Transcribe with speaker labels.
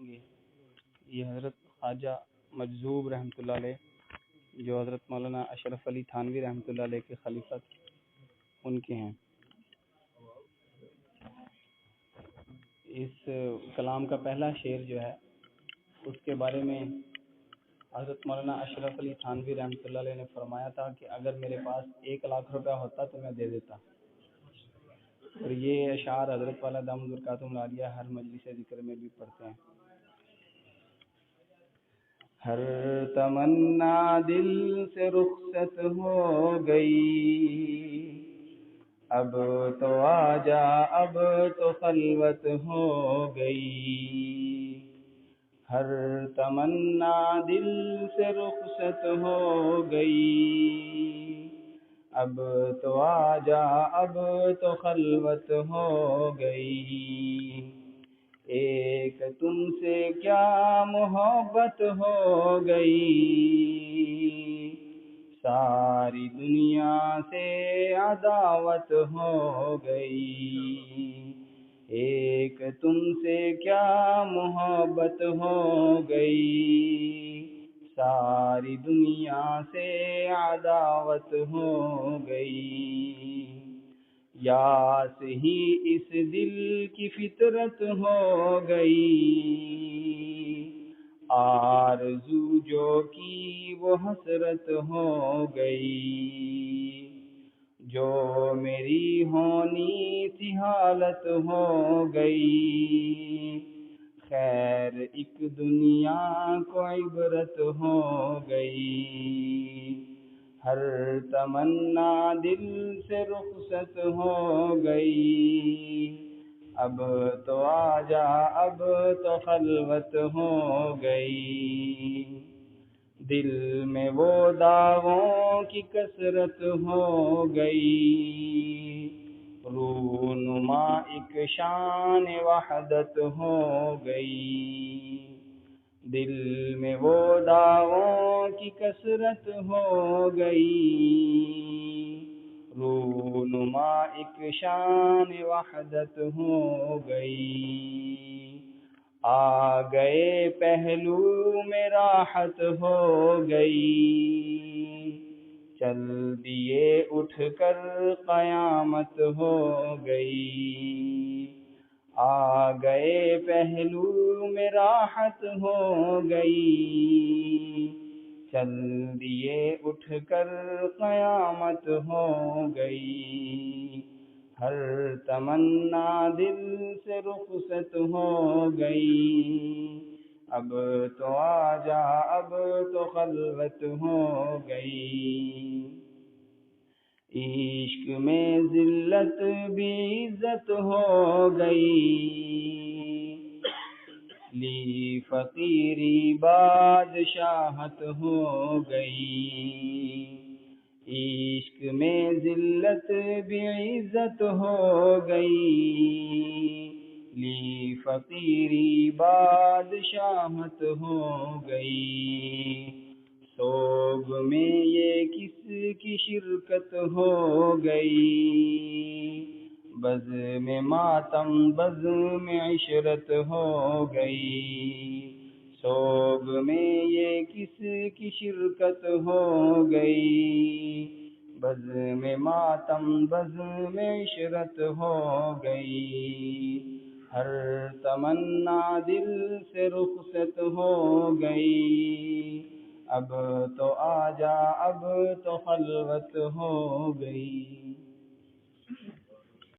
Speaker 1: گے یہ حضرت خواجہ مجذوب رحمۃ اللہ علیہ جو حضرت مولانا اشرف علی تھانوی رحمۃ اللہ علیہ کے خلیفت ان کے ہیں۔ اس کلام کا پہلا شعر جو ہے اس کے بارے میں حضرت مولانا اشرف علی تھانوی رحمۃ اللہ علیہ نے فرمایا تھا کہ اگر میرے پاس 1,00,000 روپیہ ہوتا تو میں دے دیتا۔ اور یہ اشعار حضرت والا دامت برکاتہم العالیہ ہر مجلس ذکر میں بھی پڑھتے ہیں۔ ہر تمنا دل سے رخصت ہو گئی، اب تو آجا اب تو خلوت ہو گئی۔ ہر تمنا دل سے رخصت ہو گئی، اب تو آجا اب تو خلوت ہو گئی۔ ایک تم سے کیا محبت ہو گئی، ساری دنیا سے عداوت ہو گئی۔ ایک تم سے کیا محبت ہو گئی، ساری دنیا سے عداوت ہو گئی۔ یاس ہی اس دل کی فطرت ہو گئی، آرزو جو کی وہ حسرت ہو گئی۔ جو میری ہونی تھی حالت ہو گئی، خیر ایک دنیا کو عبرت ہو گئی۔ ہر تمنا دل سے رخصت ہو گئی، اب تو آجا اب تو خلوت ہو گئی۔ دل میں وہ داغوں کی کثرت ہو گئی، رونما ایک شان وحدت ہو گئی۔ دل میں وہ داغوں کی کثرت ہو گئی، رونما ایک شان وحدت ہو گئی۔ آ گئے پہلو میں راحت ہو گئی، چل دیے اٹھ کر قیامت ہو گئی۔ آ گئے پہلو میں راحت ہو گئی، چل دیے اٹھ کر قیامت ہو گئی۔ ہر تمنا دل سے رخصت ہو گئی، اب تو آجا اب تو خلوت ہو گئی۔ عشق میں ذلت بھی عزت ہو گئی، لی فقیری بادشاہت ہو گئی۔ عشق میں ذلت بھی عزت ہو گئی، لی فقیری بادشاہت ہو گئی۔ سوگ میں یہ کس کی شرکت ہو گئی، بزم ماتم بزم عشرت ہو گئی۔ سوگ میں یہ کس کی شرکت ہو گئی، بزم ماتم بزم عشرت ہو گئی۔ ہر تمنا دل سے رخصت ہو گئی، اب تو آجا اب تو خلوت ہو گئی۔